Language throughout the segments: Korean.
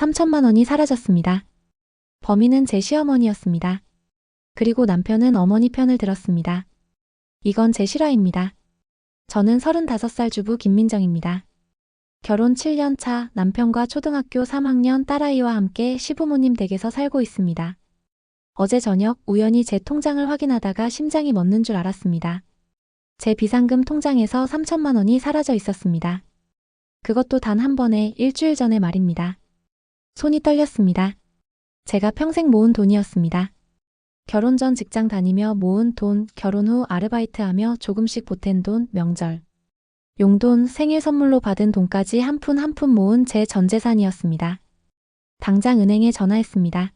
3천만 원이 사라졌습니다. 범인은 제 시어머니였습니다. 그리고 남편은 어머니 편을 들었습니다. 이건 제 실화입니다. 저는 35살 주부 김민정입니다. 결혼 7년 차 남편과 초등학교 3학년 딸아이와 함께 시부모님 댁에서 살고 있습니다. 어제 저녁 우연히 제 통장을 확인하다가 심장이 멎는 줄 알았습니다. 제 비상금 통장에서 3천만 원이 사라져 있었습니다. 그것도 단 한 번에 일주일 전의 말입니다. 손이 떨렸습니다. 제가 평생 모은 돈이었습니다. 결혼 전 직장 다니며 모은 돈, 결혼 후 아르바이트하며 조금씩 보탠 돈, 명절, 용돈, 생일 선물로 받은 돈까지 한 푼 한 푼 모은 제 전 재산이었습니다. 당장 은행에 전화했습니다.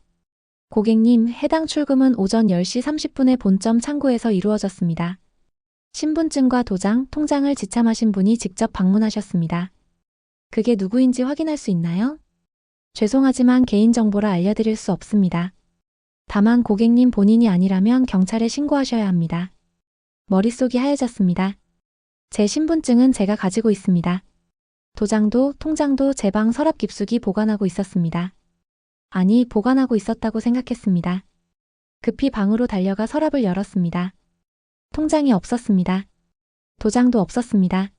고객님, 해당 출금은 오전 10시 30분에 본점 창구에서 이루어졌습니다. 신분증과 도장, 통장을 지참하신 분이 직접 방문하셨습니다. 그게 누구인지 확인할 수 있나요? 죄송하지만 개인정보라 알려드릴 수 없습니다. 다만 고객님 본인이 아니라면 경찰에 신고하셔야 합니다. 머릿속이 하얘졌습니다. 제 신분증은 제가 가지고 있습니다. 도장도 통장도 제 방 서랍 깊숙이 보관하고 있었습니다. 아니, 보관하고 있었다고 생각했습니다. 급히 방으로 달려가 서랍을 열었습니다. 통장이 없었습니다. 도장도 없었습니다.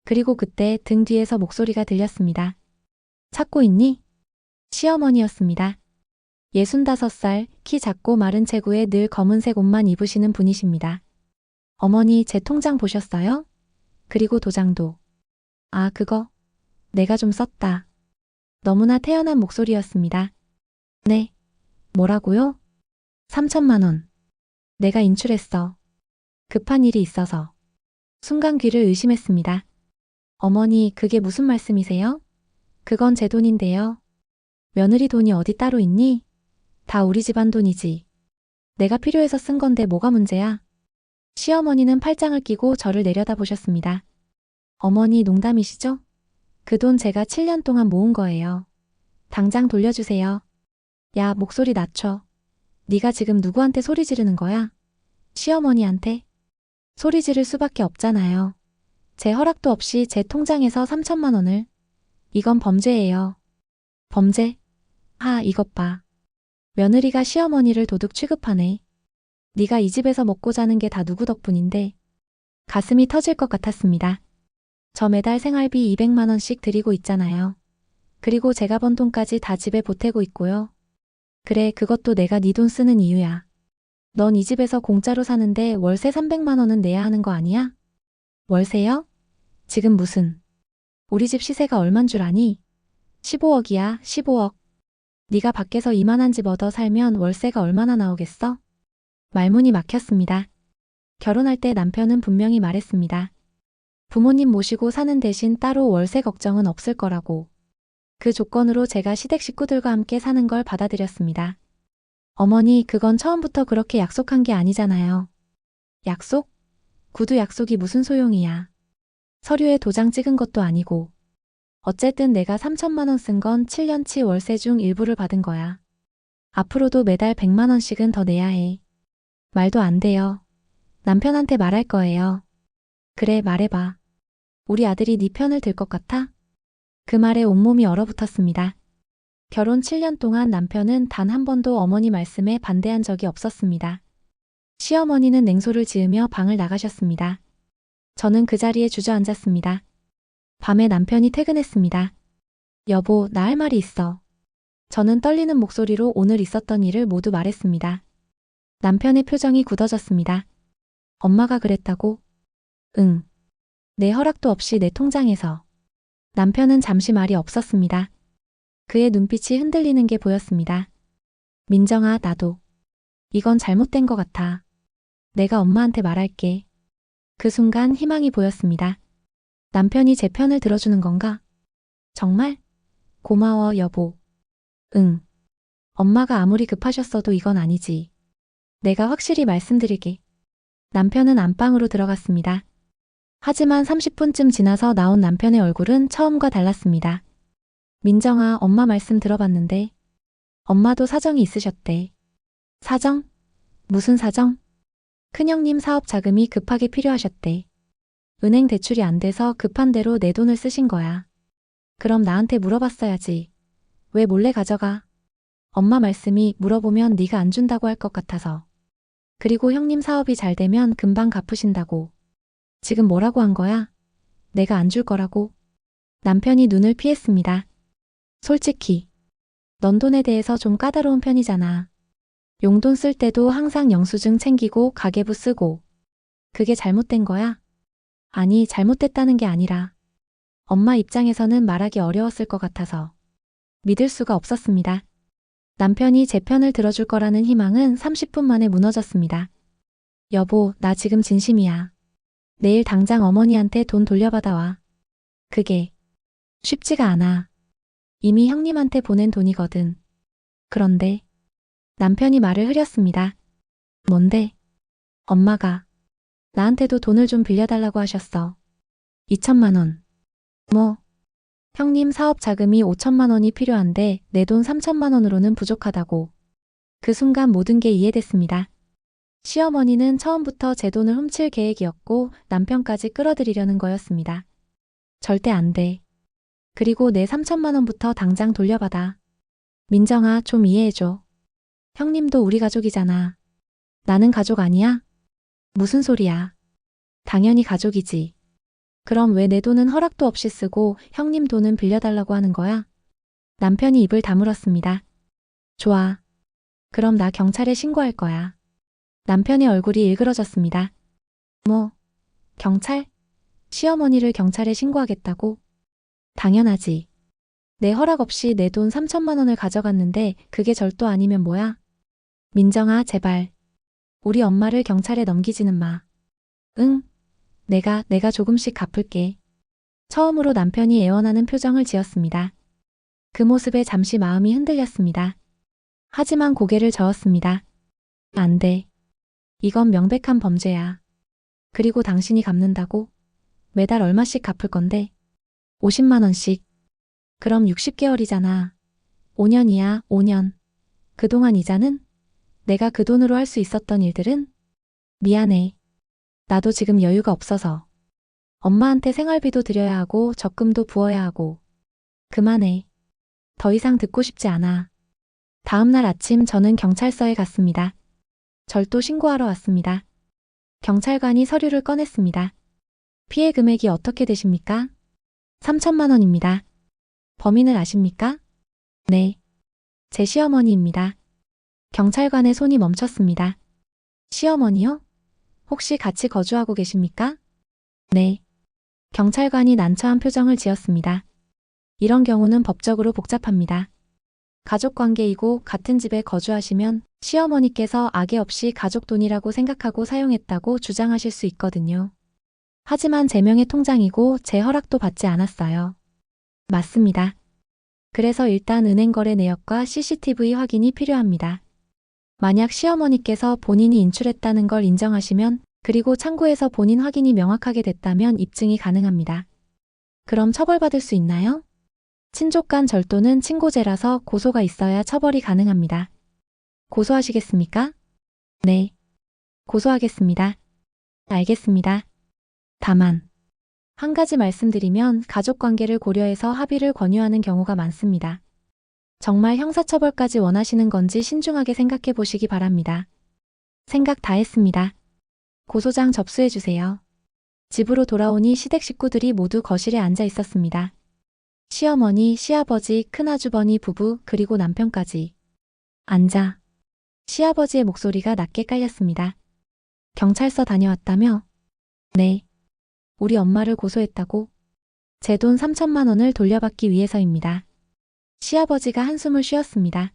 그리고 그때 등 뒤에서 목소리가 들렸습니다. 찾고 있니? 시어머니였습니다. 65살, 키 작고 마른 체구에 늘 검은색 옷만 입으시는 분이십니다. 어머니, 제 통장 보셨어요? 그리고 도장도. 아, 그거. 내가 좀 썼다. 너무나 태연한 목소리였습니다. 네. 뭐라고요? 3천만 원. 내가 인출했어. 급한 일이 있어서. 순간 귀를 의심했습니다. 어머니, 그게 무슨 말씀이세요? 그건 제 돈인데요. 며느리 돈이 어디 따로 있니? 다 우리 집안 돈이지. 내가 필요해서 쓴 건데 뭐가 문제야? 시어머니는 팔짱을 끼고 저를 내려다보셨습니다. 어머니, 농담이시죠? 그 돈 제가 7년 동안 모은 거예요. 당장 돌려주세요. 야, 목소리 낮춰. 네가 지금 누구한테 소리 지르는 거야? 시어머니한테? 소리 지를 수밖에 없잖아요. 제 허락도 없이 제 통장에서 3천만 원을. 이건 범죄예요. 범죄? 이것 봐. 며느리가 시어머니를 도둑 취급하네. 네가 이 집에서 먹고 자는 게 다 누구 덕분인데. 가슴이 터질 것 같았습니다. 저 매달 생활비 200만 원씩 드리고 있잖아요. 그리고 제가 번 돈까지 다 집에 보태고 있고요. 그래, 그것도 내가 네 돈 쓰는 이유야. 넌 이 집에서 공짜로 사는데 월세 300만 원은 내야 하는 거 아니야? 월세요? 지금 무슨. 우리 집 시세가 얼만 줄 아니? 15억이야, 15억. 네가 밖에서 이만한 집 얻어 살면 월세가 얼마나 나오겠어? 말문이 막혔습니다. 결혼할 때 남편은 분명히 말했습니다. 부모님 모시고 사는 대신 따로 월세 걱정은 없을 거라고. 그 조건으로 제가 시댁 식구들과 함께 사는 걸 받아들였습니다. 어머니, 그건 처음부터 그렇게 약속한 게 아니잖아요. 약속? 구두 약속이 무슨 소용이야. 서류에 도장 찍은 것도 아니고. 어쨌든 내가 3천만 원 쓴 건 7년치 월세 중 일부를 받은 거야. 앞으로도 매달 100만 원씩은 더 내야 해. 말도 안 돼요. 남편한테 말할 거예요. 그래, 말해봐. 우리 아들이 네 편을 들 것 같아? 그 말에 온몸이 얼어붙었습니다. 결혼 7년 동안 남편은 단 한 번도 어머니 말씀에 반대한 적이 없었습니다. 시어머니는 냉소를 지으며 방을 나가셨습니다. 저는 그 자리에 주저앉았습니다. 밤에 남편이 퇴근했습니다. 여보, 나 할 말이 있어. 저는 떨리는 목소리로 오늘 있었던 일을 모두 말했습니다. 남편의 표정이 굳어졌습니다. 엄마가 그랬다고? 응. 내 허락도 없이 내 통장에서. 남편은 잠시 말이 없었습니다. 그의 눈빛이 흔들리는 게 보였습니다. 민정아, 나도. 이건 잘못된 것 같아. 내가 엄마한테 말할게. 그 순간 희망이 보였습니다. 남편이 제 편을 들어주는 건가? 정말? 고마워, 여보. 응. 엄마가 아무리 급하셨어도 이건 아니지. 내가 확실히 말씀드리게. 남편은 안방으로 들어갔습니다. 하지만 30분쯤 지나서 나온 남편의 얼굴은 처음과 달랐습니다. 민정아, 엄마 말씀 들어봤는데. 엄마도 사정이 있으셨대. 사정? 무슨 사정? 큰형님 사업 자금이 급하게 필요하셨대. 은행 대출이 안 돼서 급한 대로 내 돈을 쓰신 거야. 그럼 나한테 물어봤어야지. 왜 몰래 가져가? 엄마 말씀이 물어보면 네가 안 준다고 할 것 같아서. 그리고 형님 사업이 잘 되면 금방 갚으신다고. 지금 뭐라고 한 거야? 내가 안 줄 거라고? 남편이 눈을 피했습니다. 솔직히 넌 돈에 대해서 좀 까다로운 편이잖아. 용돈 쓸 때도 항상 영수증 챙기고 가계부 쓰고. 그게 잘못된 거야? 아니, 잘못됐다는 게 아니라 엄마 입장에서는 말하기 어려웠을 것 같아서 믿을 수가 없었습니다. 남편이 제 편을 들어줄 거라는 희망은 30분 만에 무너졌습니다. 여보, 나 지금 진심이야. 내일 당장 어머니한테 돈 돌려받아와. 그게 쉽지가 않아. 이미 형님한테 보낸 돈이거든. 그런데 남편이 말을 흐렸습니다. 뭔데? 엄마가 나한테도 돈을 좀 빌려달라고 하셨어. 2천만 원. 뭐? 형님 사업 자금이 5천만 원이 필요한데 내 돈 3천만 원으로는 부족하다고. 그 순간 모든 게 이해됐습니다. 시어머니는 처음부터 제 돈을 훔칠 계획이었고 남편까지 끌어들이려는 거였습니다. 절대 안 돼. 그리고 내 3천만 원부터 당장 돌려받아. 민정아, 좀 이해해줘. 형님도 우리 가족이잖아. 나는 가족 아니야? 무슨 소리야. 당연히 가족이지. 그럼 왜 내 돈은 허락도 없이 쓰고 형님 돈은 빌려달라고 하는 거야? 남편이 입을 다물었습니다. 좋아. 그럼 나 경찰에 신고할 거야. 남편의 얼굴이 일그러졌습니다. 뭐? 경찰? 시어머니를 경찰에 신고하겠다고? 당연하지. 내 허락 없이 내 돈 3천만 원을 가져갔는데 그게 절도 아니면 뭐야? 민정아, 제발. 우리 엄마를 경찰에 넘기지는 마. 응? 내가 조금씩 갚을게. 처음으로 남편이 애원하는 표정을 지었습니다. 그 모습에 잠시 마음이 흔들렸습니다. 하지만 고개를 저었습니다. 안 돼. 이건 명백한 범죄야. 그리고 당신이 갚는다고? 매달 얼마씩 갚을 건데? 50만 원씩. 그럼 60개월이잖아. 5년이야, 5년. 그동안 이자는? 내가 그 돈으로 할 수 있었던 일들은? 미안해. 나도 지금 여유가 없어서. 엄마한테 생활비도 드려야 하고 적금도 부어야 하고. 그만해. 더 이상 듣고 싶지 않아. 다음 날 아침 저는 경찰서에 갔습니다. 절도 신고하러 왔습니다. 경찰관이 서류를 꺼냈습니다. 피해 금액이 어떻게 되십니까? 3천만 원입니다. 범인을 아십니까? 네. 제 시어머니입니다. 경찰관의 손이 멈췄습니다. 시어머니요? 혹시 같이 거주하고 계십니까? 네. 경찰관이 난처한 표정을 지었습니다. 이런 경우는 법적으로 복잡합니다. 가족관계이고 같은 집에 거주하시면 시어머니께서 악의 없이 가족 돈이라고 생각하고 사용했다고 주장하실 수 있거든요. 하지만 제 명의 통장이고 제 허락도 받지 않았어요. 맞습니다. 그래서 일단 은행 거래 내역과 CCTV 확인이 필요합니다. 만약 시어머니께서 본인이 인출했다는 걸 인정하시면 그리고 창구에서 본인 확인이 명확하게 됐다면 입증이 가능합니다. 그럼 처벌받을 수 있나요? 친족 간 절도는 친고죄라서 고소가 있어야 처벌이 가능합니다. 고소하시겠습니까? 네. 고소하겠습니다. 알겠습니다. 다만 한 가지 말씀드리면 가족관계를 고려해서 합의를 권유하는 경우가 많습니다. 정말 형사처벌까지 원하시는 건지 신중하게 생각해 보시기 바랍니다. 생각 다 했습니다. 고소장 접수해 주세요. 집으로 돌아오니 시댁 식구들이 모두 거실에 앉아 있었습니다. 시어머니, 시아버지, 큰아주버니 부부, 그리고 남편까지. 앉아. 시아버지의 목소리가 낮게 깔렸습니다. 경찰서 다녀왔다며? 네. 우리 엄마를 고소했다고? 제 돈 3천만 원을 돌려받기 위해서입니다. 시아버지가 한숨을 쉬었습니다.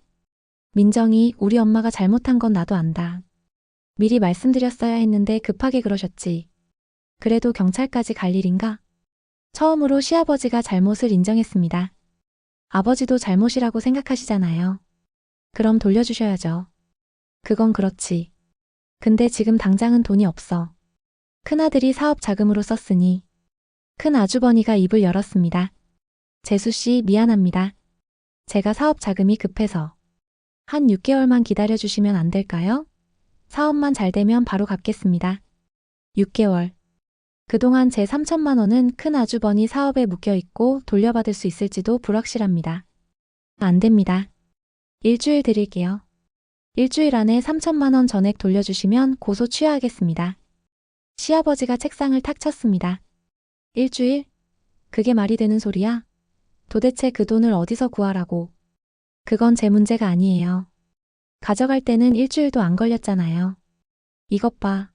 민정이, 우리 엄마가 잘못한 건 나도 안다. 미리 말씀드렸어야 했는데 급하게 그러셨지. 그래도 경찰까지 갈 일인가? 처음으로 시아버지가 잘못을 인정했습니다. 아버지도 잘못이라고 생각하시잖아요. 그럼 돌려주셔야죠. 그건 그렇지. 근데 지금 당장은 돈이 없어. 큰아들이 사업 자금으로 썼으니. 큰 아주버니가 입을 열었습니다. 재수씨, 미안합니다. 제가 사업 자금이 급해서. 한 6개월만 기다려주시면 안 될까요? 사업만 잘 되면 바로 갚겠습니다. 6개월. 그동안 제 3천만 원은 큰 아주버니 사업에 묶여 있고 돌려받을 수 있을지도 불확실합니다. 안 됩니다. 일주일 드릴게요. 일주일 안에 3천만 원 전액 돌려주시면 고소 취하하겠습니다. 시아버지가 책상을 탁 쳤습니다. 일주일? 그게 말이 되는 소리야? 도대체 그 돈을 어디서 구하라고? 그건 제 문제가 아니에요. 가져갈 때는 일주일도 안 걸렸잖아요. 이것 봐.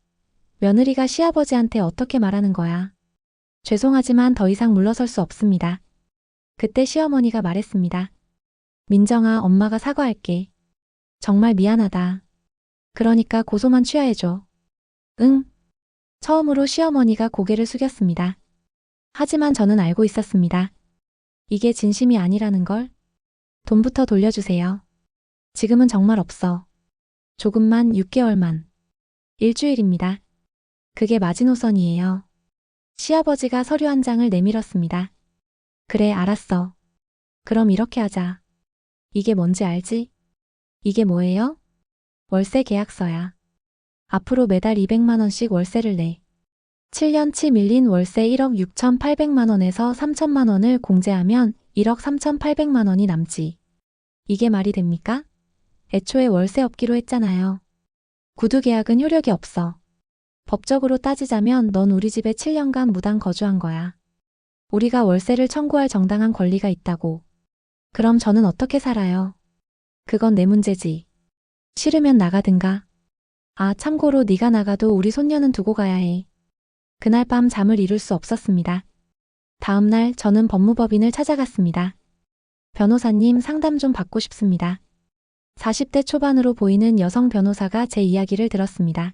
며느리가 시아버지한테 어떻게 말하는 거야? 죄송하지만 더 이상 물러설 수 없습니다. 그때 시어머니가 말했습니다. 민정아, 엄마가 사과할게. 정말 미안하다. 그러니까 고소만 취하해줘. 응. 처음으로 시어머니가 고개를 숙였습니다. 하지만 저는 알고 있었습니다. 이게 진심이 아니라는 걸. 돈부터 돌려주세요. 지금은 정말 없어. 조금만 6개월만. 일주일입니다. 그게 마지노선이에요. 시아버지가 서류 한 장을 내밀었습니다. 그래, 알았어. 그럼 이렇게 하자. 이게 뭔지 알지? 이게 뭐예요? 월세 계약서야. 앞으로 매달 200만 원씩 월세를 내. 7년치 밀린 월세 1억 6,800만 원에서 3천만 원을 공제하면 1억 3,800만 원이 남지. 이게 말이 됩니까? 애초에 월세 없기로 했잖아요. 구두 계약은 효력이 없어. 법적으로 따지자면 넌 우리 집에 7년간 무단 거주한 거야. 우리가 월세를 청구할 정당한 권리가 있다고. 그럼 저는 어떻게 살아요? 그건 내 문제지. 싫으면 나가든가. 아, 참고로 네가 나가도 우리 손녀는 두고 가야 해. 그날 밤 잠을 이룰 수 없었습니다. 다음 날 저는 법무법인을 찾아갔습니다. 변호사님, 상담 좀 받고 싶습니다. 40대 초반으로 보이는 여성 변호사가 제 이야기를 들었습니다.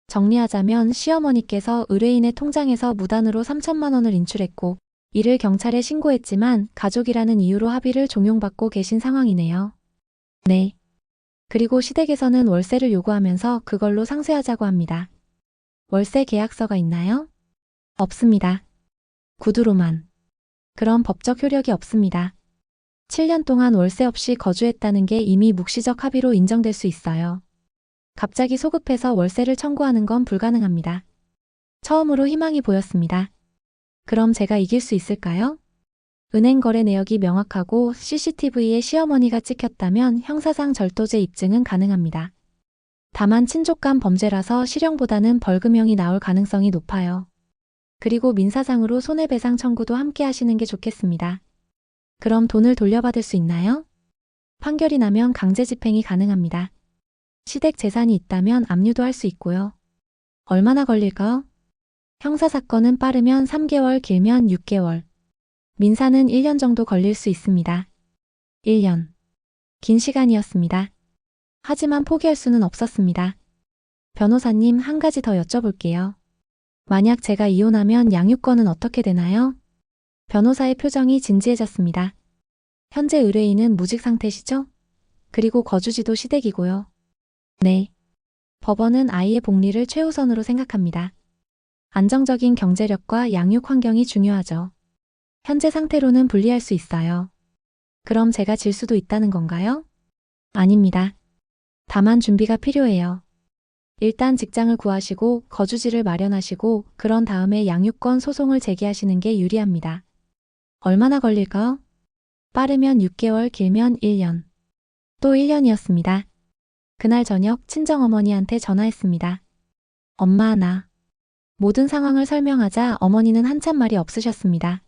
정리하자면 시어머니께서 의뢰인의 통장에서 무단으로 3천만 원을 인출했고 이를 경찰에 신고했지만 가족이라는 이유로 합의를 종용받고 계신 상황이네요. 네. 그리고 시댁에서는 월세를 요구하면서 그걸로 상쇄하자고 합니다. 월세 계약서가 있나요? 없습니다. 구두로만. 그럼 법적 효력이 없습니다. 7년 동안 월세 없이 거주했다는 게 이미 묵시적 합의로 인정될 수 있어요. 갑자기 소급해서 월세를 청구하는 건 불가능합니다. 처음으로 희망이 보였습니다. 그럼 제가 이길 수 있을까요? 은행 거래 내역이 명확하고 CCTV에 시어머니가 찍혔다면 형사상 절도죄 입증은 가능합니다. 다만 친족간 범죄라서 실형보다는 벌금형이 나올 가능성이 높아요. 그리고 민사상으로 손해배상 청구도 함께 하시는 게 좋겠습니다. 그럼 돈을 돌려받을 수 있나요? 판결이 나면 강제 집행이 가능합니다. 시댁 재산이 있다면 압류도 할 수 있고요. 얼마나 걸릴까요? 형사사건은 빠르면 3개월, 길면 6개월. 민사는 1년 정도 걸릴 수 있습니다. 1년. 긴 시간이었습니다. 하지만 포기할 수는 없었습니다. 변호사님, 한 가지 더 여쭤볼게요. 만약 제가 이혼하면 양육권은 어떻게 되나요? 변호사의 표정이 진지해졌습니다. 현재 의뢰인은 무직 상태시죠? 그리고 거주지도 시댁이고요. 네. 법원은 아이의 복리를 최우선으로 생각합니다. 안정적인 경제력과 양육 환경이 중요하죠. 현재 상태로는 불리할 수 있어요. 그럼 제가 질 수도 있다는 건가요? 아닙니다. 다만 준비가 필요해요. 일단 직장을 구하시고 거주지를 마련하시고 그런 다음에 양육권 소송을 제기하시는 게 유리합니다. 얼마나 걸릴까요? 빠르면 6개월, 길면 1년. 또 1년이었습니다. 그날 저녁 친정어머니한테 전화했습니다. 엄마, 나. 모든 상황을 설명하자 어머니는 한참 말이 없으셨습니다.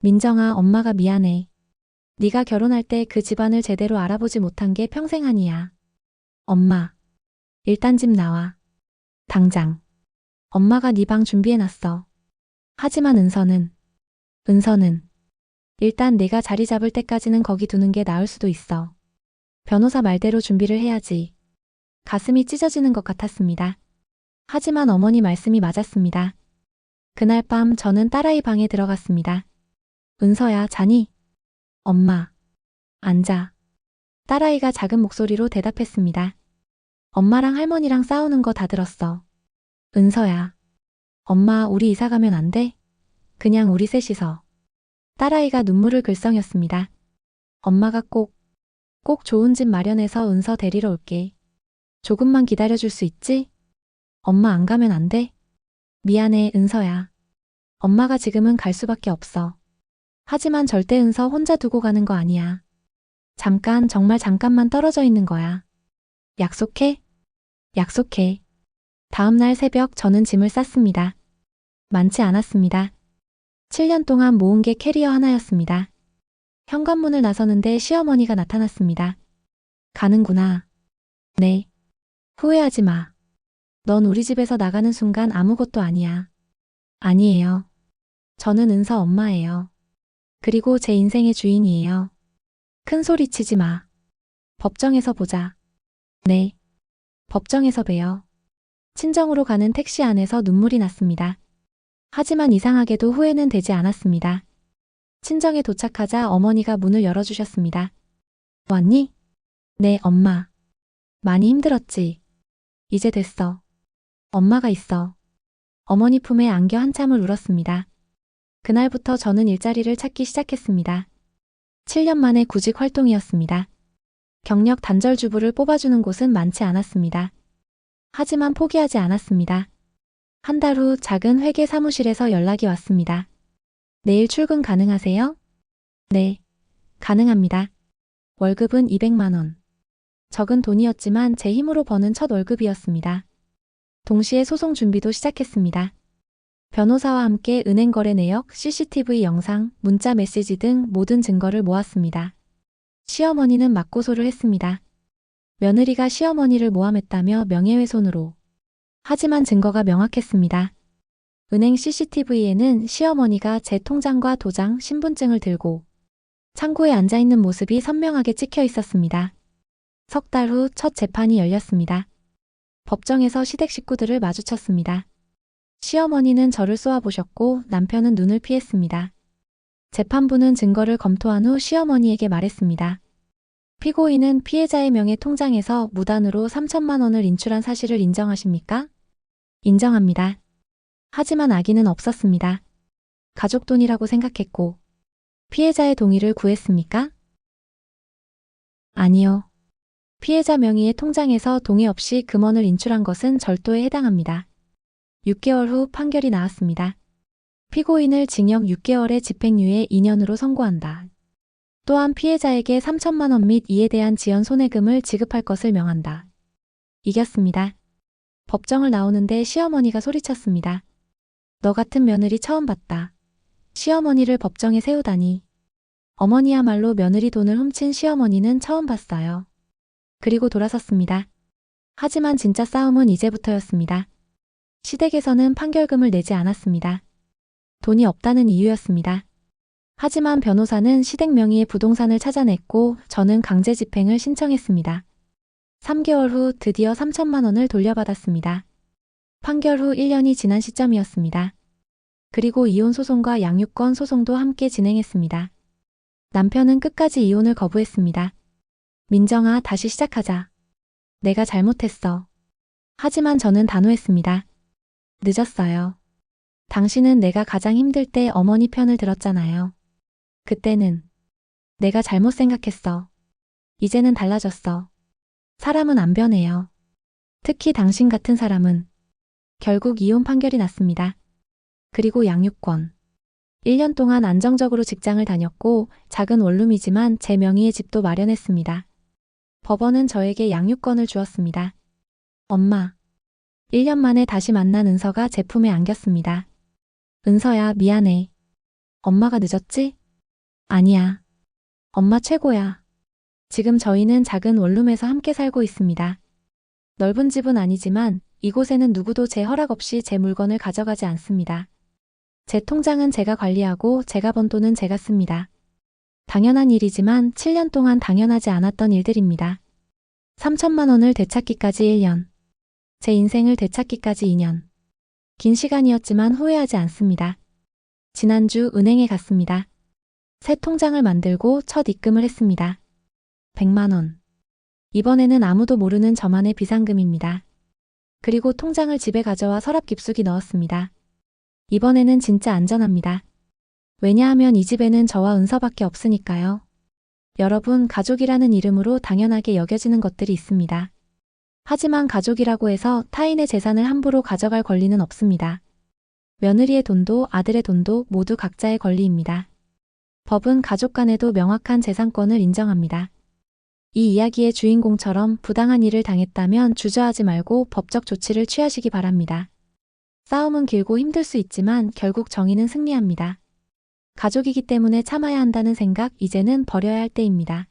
민정아, 엄마가 미안해. 네가 결혼할 때 그 집안을 제대로 알아보지 못한 게 평생 한이야. 엄마. 일단 집 나와. 당장. 엄마가 네 방 준비해놨어. 하지만 은서는. 일단 내가 자리 잡을 때까지는 거기 두는 게 나을 수도 있어. 변호사 말대로 준비를 해야지. 가슴이 찢어지는 것 같았습니다. 하지만 어머니 말씀이 맞았습니다. 그날 밤 저는 딸아이 방에 들어갔습니다. 은서야, 자니? 엄마. 앉아. 딸아이가 작은 목소리로 대답했습니다. 엄마랑 할머니랑 싸우는 거 다 들었어. 은서야. 엄마, 우리 이사 가면 안 돼? 그냥 우리 셋이서. 딸아이가 눈물을 글썽였습니다. 엄마가 꼭 좋은 집 마련해서 은서 데리러 올게. 조금만 기다려줄 수 있지? 엄마 안 가면 안 돼? 미안해, 은서야. 엄마가 지금은 갈 수밖에 없어. 하지만 절대 은서 혼자 두고 가는 거 아니야. 잠깐, 정말 잠깐만 떨어져 있는 거야. 약속해? 약속해. 다음 날 새벽 저는 짐을 쌌습니다. 많지 않았습니다. 7년 동안 모은 게 캐리어 하나였습니다. 현관문을 나서는데 시어머니가 나타났습니다. 가는구나. 네. 후회하지 마. 넌 우리 집에서 나가는 순간 아무것도 아니야. 아니에요. 저는 은서 엄마예요. 그리고 제 인생의 주인이에요. 큰 소리 치지 마. 법정에서 보자. 네. 법정에서 봬요. 친정으로 가는 택시 안에서 눈물이 났습니다. 하지만 이상하게도 후회는 되지 않았습니다. 친정에 도착하자 어머니가 문을 열어주셨습니다. 왔니? 네, 엄마. 많이 힘들었지? 이제 됐어. 엄마가 있어. 어머니 품에 안겨 한참을 울었습니다. 그날부터 저는 일자리를 찾기 시작했습니다. 7년 만에 구직 활동이었습니다. 경력 단절 주부를 뽑아주는 곳은 많지 않았습니다. 하지만 포기하지 않았습니다. 한 달 후 작은 회계 사무실에서 연락이 왔습니다. 내일 출근 가능하세요? 네, 가능합니다. 월급은 200만 원. 적은 돈이었지만 제 힘으로 버는 첫 월급이었습니다. 동시에 소송 준비도 시작했습니다. 변호사와 함께 은행 거래 내역, CCTV 영상, 문자 메시지 등 모든 증거를 모았습니다. 시어머니는 맞고소를 했습니다. 며느리가 시어머니를 모함했다며 명예훼손으로. 하지만 증거가 명확했습니다. 은행 CCTV에는 시어머니가 제 통장과 도장, 신분증을 들고 창고에 앉아있는 모습이 선명하게 찍혀 있었습니다. 석 달 후 첫 재판이 열렸습니다. 법정에서 시댁 식구들을 마주쳤습니다. 시어머니는 저를 쏘아보셨고 남편은 눈을 피했습니다. 재판부는 증거를 검토한 후 시어머니에게 말했습니다. 피고인은 피해자의 명의 통장에서 무단으로 3천만 원을 인출한 사실을 인정하십니까? 인정합니다. 하지만 악의는 없었습니다. 가족 돈이라고 생각했고 피해자의 동의를 구했습니까? 아니요. 피해자 명의의 통장에서 동의 없이 금원을 인출한 것은 절도에 해당합니다. 6개월 후 판결이 나왔습니다. 피고인을 징역 6개월에 집행유예 2년으로 선고한다. 또한 피해자에게 3천만 원 및 이에 대한 지연 손해금을 지급할 것을 명한다. 이겼습니다. 법정을 나오는데 시어머니가 소리쳤습니다. 너 같은 며느리 처음 봤다. 시어머니를 법정에 세우다니. 어머니야말로 며느리 돈을 훔친 시어머니는 처음 봤어요. 그리고 돌아섰습니다. 하지만 진짜 싸움은 이제부터였습니다. 시댁에서는 판결금을 내지 않았습니다. 돈이 없다는 이유였습니다. 하지만 변호사는 시댁 명의의 부동산을 찾아냈고 저는 강제 집행을 신청했습니다. 3개월 후 드디어 3천만 원을 돌려받았습니다. 판결 후 1년이 지난 시점이었습니다. 그리고 이혼 소송과 양육권 소송도 함께 진행했습니다. 남편은 끝까지 이혼을 거부했습니다. 민정아, 다시 시작하자. 내가 잘못했어. 하지만 저는 단호했습니다. 늦었어요. 당신은 내가 가장 힘들 때 어머니 편을 들었잖아요. 그때는 내가 잘못 생각했어. 이제는 달라졌어. 사람은 안 변해요. 특히 당신 같은 사람은. 결국 이혼 판결이 났습니다. 그리고 양육권. 1년 동안 안정적으로 직장을 다녔고 작은 원룸이지만 제 명의의 집도 마련했습니다. 법원은 저에게 양육권을 주었습니다. 엄마. 1년 만에 다시 만난 은서가 제 품에 안겼습니다. 은서야, 미안해. 엄마가 늦었지? 아니야. 엄마 최고야. 지금 저희는 작은 원룸에서 함께 살고 있습니다. 넓은 집은 아니지만 이곳에는 누구도 제 허락 없이 제 물건을 가져가지 않습니다. 제 통장은 제가 관리하고 제가 번 돈은 제가 씁니다. 당연한 일이지만 7년 동안 당연하지 않았던 일들입니다. 3천만 원을 되찾기까지 1년. 제 인생을 되찾기까지 2년. 긴 시간이었지만 후회하지 않습니다. 지난주 은행에 갔습니다. 새 통장을 만들고 첫 입금을 했습니다. 100만 원. 이번에는 아무도 모르는 저만의 비상금입니다. 그리고 통장을 집에 가져와 서랍 깊숙이 넣었습니다. 이번에는 진짜 안전합니다. 왜냐하면 이 집에는 저와 은서밖에 없으니까요. 여러분, 가족이라는 이름으로 당연하게 여겨지는 것들이 있습니다. 하지만 가족이라고 해서 타인의 재산을 함부로 가져갈 권리는 없습니다. 며느리의 돈도 아들의 돈도 모두 각자의 권리입니다. 법은 가족 간에도 명확한 재산권을 인정합니다. 이 이야기의 주인공처럼 부당한 일을 당했다면 주저하지 말고 법적 조치를 취하시기 바랍니다. 싸움은 길고 힘들 수 있지만 결국 정의는 승리합니다. 가족이기 때문에 참아야 한다는 생각 이제는 버려야 할 때입니다.